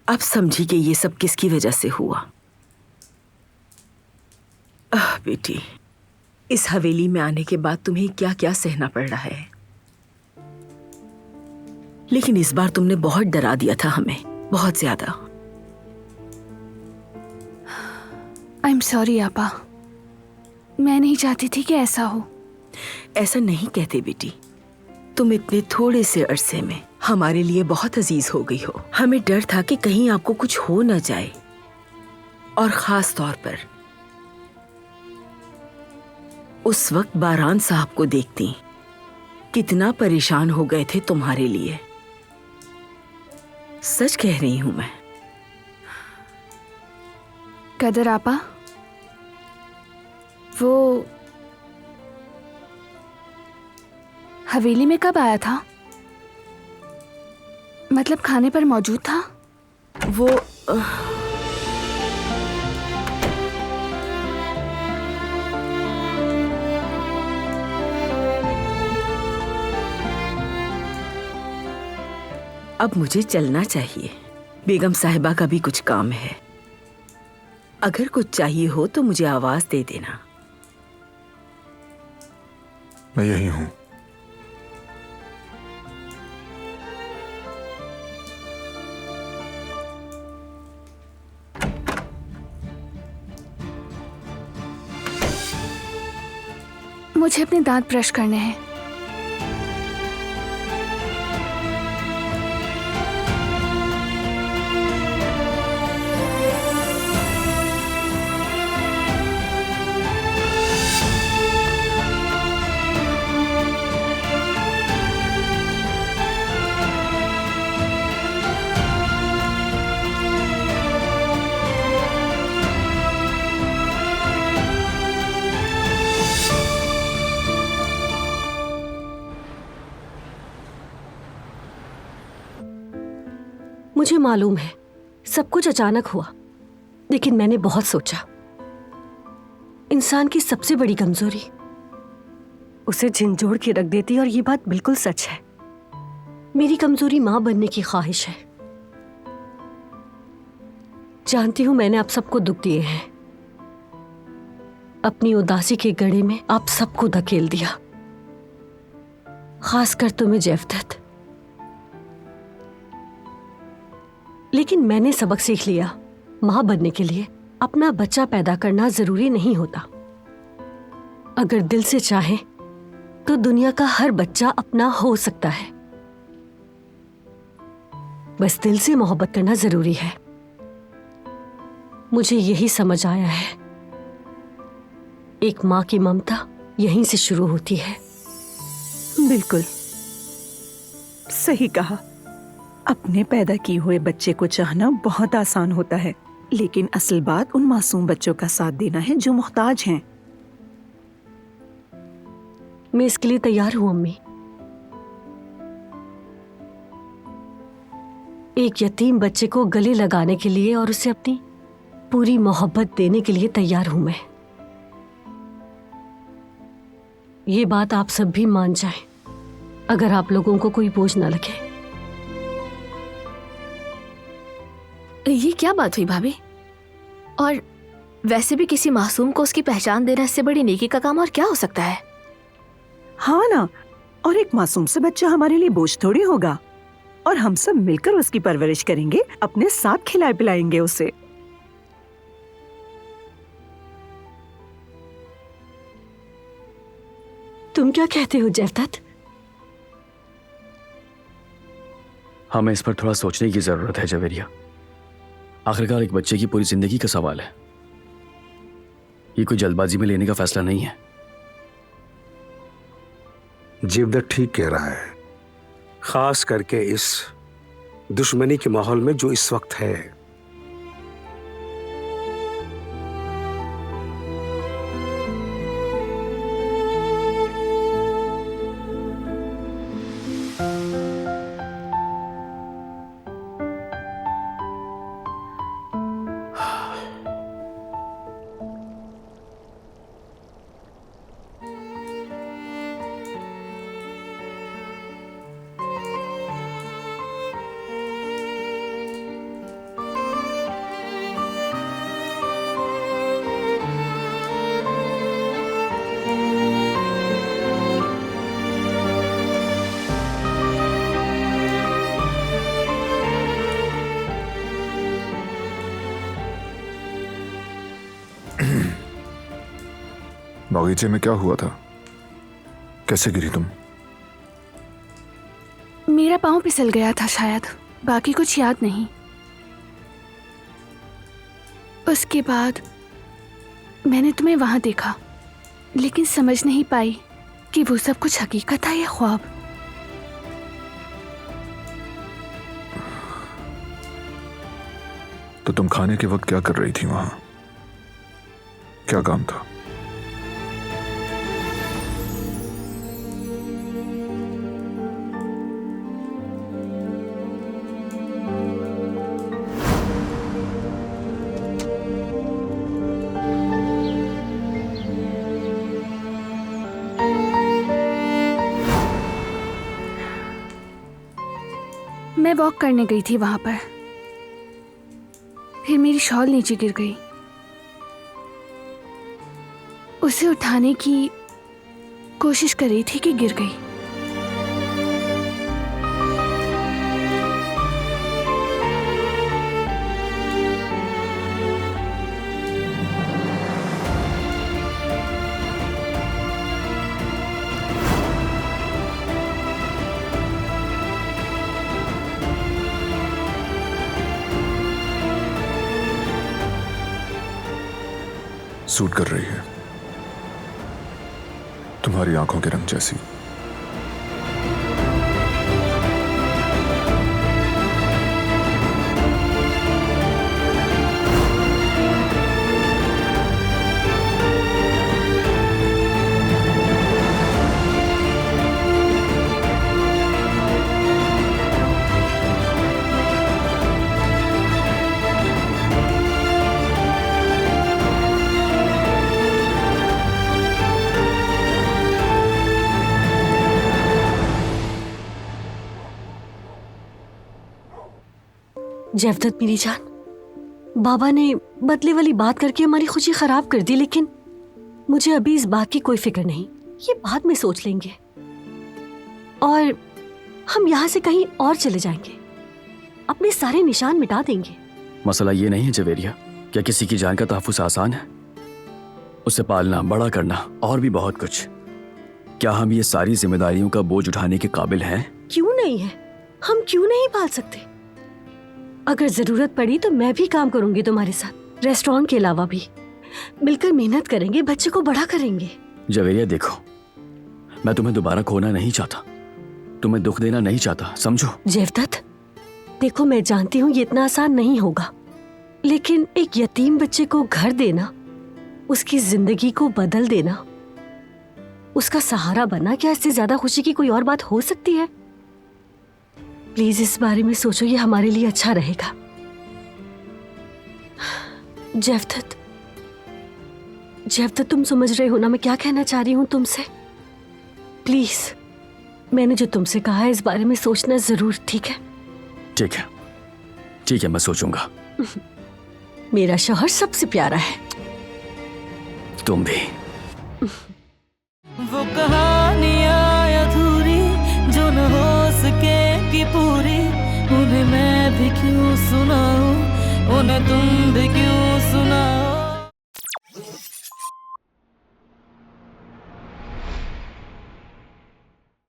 अब समझी कि ये सब किसकी वजह से हुआ। बेटी, इस हवेली में आने के बाद तुम्हें क्या क्या सहना पड़ रहा है, लेकिन इस बार तुमने बहुत डरा दिया था हमें, बहुत ज्यादा। आई एम सॉरी आपा, मैं नहीं चाहती थी कि ऐसा हो। ऐसा नहीं कहते बेटी, तुम इतने थोड़े से अरसे में हमारे लिए बहुत अजीज हो गई हो। हमें डर था कि कहीं आपको कुछ हो न जाए, और खास तौर पर उस वक्त बारान साहब को देखती, कितना परेशान हो गए थे तुम्हारे लिए। सच कह रही हूं मैं। कदर आपा, वो हवेली में कब आया था? मतलब खाने पर मौजूद था? वो अब मुझे चलना चाहिए। बेगम साहिबा का भी कुछ काम है। अगर कुछ चाहिए हो तो मुझे आवाज दे देना। मैं यही हूं। मुझे अपने दांत ब्रश करने हैं। मुझे मालूम है सब कुछ अचानक हुआ, लेकिन मैंने बहुत सोचा। इंसान की सबसे बड़ी कमजोरी उसे झिंझोड़ के रख देती, और ये बात बिल्कुल सच है। मेरी कमजोरी मां बनने की ख्वाहिश है। जानती हूं मैंने आप सबको दुख दिए हैं, अपनी उदासी के गड़े में आप सबको धकेल दिया, खासकर तुम्हें जेवदत। लेकिन मैंने सबक सीख लिया, मां बनने के लिए अपना बच्चा पैदा करना जरूरी नहीं होता। अगर दिल से चाहे तो दुनिया का हर बच्चा अपना हो सकता है। बस दिल से मोहब्बत करना जरूरी है। मुझे यही समझ आया है, एक मां की ममता यहीं से शुरू होती है। बिल्कुल सही कहा। अपने पैदा किए हुए बच्चे को चाहना बहुत आसान होता है, लेकिन असल बात उन मासूम बच्चों का साथ देना है जो मोहताज हैं। मैं इसके लिए तैयार हूं अम्मी। एक यतीम बच्चे को गले लगाने के लिए और उसे अपनी पूरी मोहब्बत देने के लिए तैयार हूं मैं। ये बात आप सब भी मान जाएं, अगर आप लोगों को कोई बोझ ना लगे। ये क्या बात हुई भाभी? और वैसे भी किसी मासूम को उसकी पहचान देना इससे बड़ी नेकी का काम और क्या हो सकता है? हाँ ना, और एक मासूम से बच्चा हमारे लिए बोझ थोड़ी होगा, और हम सब मिलकर उसकी परवरिश करेंगे, अपने साथ खिलाए पिलाएंगे उसे। तुम क्या कहते हो जेवदत? हमें इस पर थोड़ा सोचने की जरूरत है जवेरिया। आखिरकार एक बच्चे की पूरी जिंदगी का सवाल है। ये कोई जल्दबाजी में लेने का फैसला नहीं है। जेवदत ठीक कह रहा है, खास करके इस दुश्मनी के माहौल में जो इस वक्त है। बागीचे में क्या हुआ था? कैसे गिरी तुम? मेरा पाँव फिसल गया था शायद, बाकी कुछ याद नहीं। उसके बाद मैंने तुम्हें वहां देखा, लेकिन समझ नहीं पाई कि वो सब कुछ हकीकत था या ख्वाब। तो तुम खाने के वक्त क्या कर रही थी वहां? क्या काम था? मैं वॉक करने गई थी वहां पर, फिर मेरी शॉल नीचे गिर गई। उसे उठाने की कोशिश कर रही थी कि गिर गई। सूट कर रही है तुम्हारी आंखों के रंग जैसी। जवदत मेरी जान, बाबा ने बदले वाली बात करके हमारी खुशी खराब कर दी, लेकिन मुझे अभी इस बात की कोई फिक्र नहीं। ये बाद में सोच लेंगे और हम यहाँ से कहीं और चले जाएंगे, अपने सारे निशान मिटा देंगे। मसला ये नहीं है जवेरिया, क्या किसी की जान का तहफ़्फ़ुज़ आसान है? उसे पालना, बड़ा करना और भी बहुत कुछ। क्या हम ये सारी जिम्मेदारियों का बोझ उठाने के काबिल हैं? क्यों नहीं है? हम क्यों नहीं पाल सकते? अगर जरूरत पड़ी तो मैं भी काम करूंगी तुम्हारे साथ, रेस्टोरेंट के अलावा भी। मिलकर मेहनत करेंगे, बच्चे को बड़ा करेंगे। जवेरिया देखो, मैं तुम्हें दोबारा खोना नहीं चाहता, तुम्हें दुख देना नहीं चाहता, समझो। जवदत देखो, मैं जानती हूँ ये इतना आसान नहीं होगा, लेकिन एक यतीम बच्चे को घर देना, उसकी जिंदगी को बदल देना, उसका सहारा बनना, क्या इससे ज्यादा खुशी की कोई और बात हो सकती है? प्लीज इस बारे में सोचो, ये हमारे लिए अच्छा रहेगा। जवदत, जवदत तुम समझ रहे हो ना मैं क्या कहना चाह रही हूँ तुमसे? प्लीज, मैंने जो तुमसे कहा है इस बारे में सोचना जरूर, ठीक है? ठीक है, ठीक है, मैं सोचूंगा। मेरा शौहर सबसे प्यारा है। तुम भी। वो कहानियाँ अधूरी जो न हो सके कि पूरी, उन्हें मैं भी क्यों सुनाऊं, उन्हें तुम भी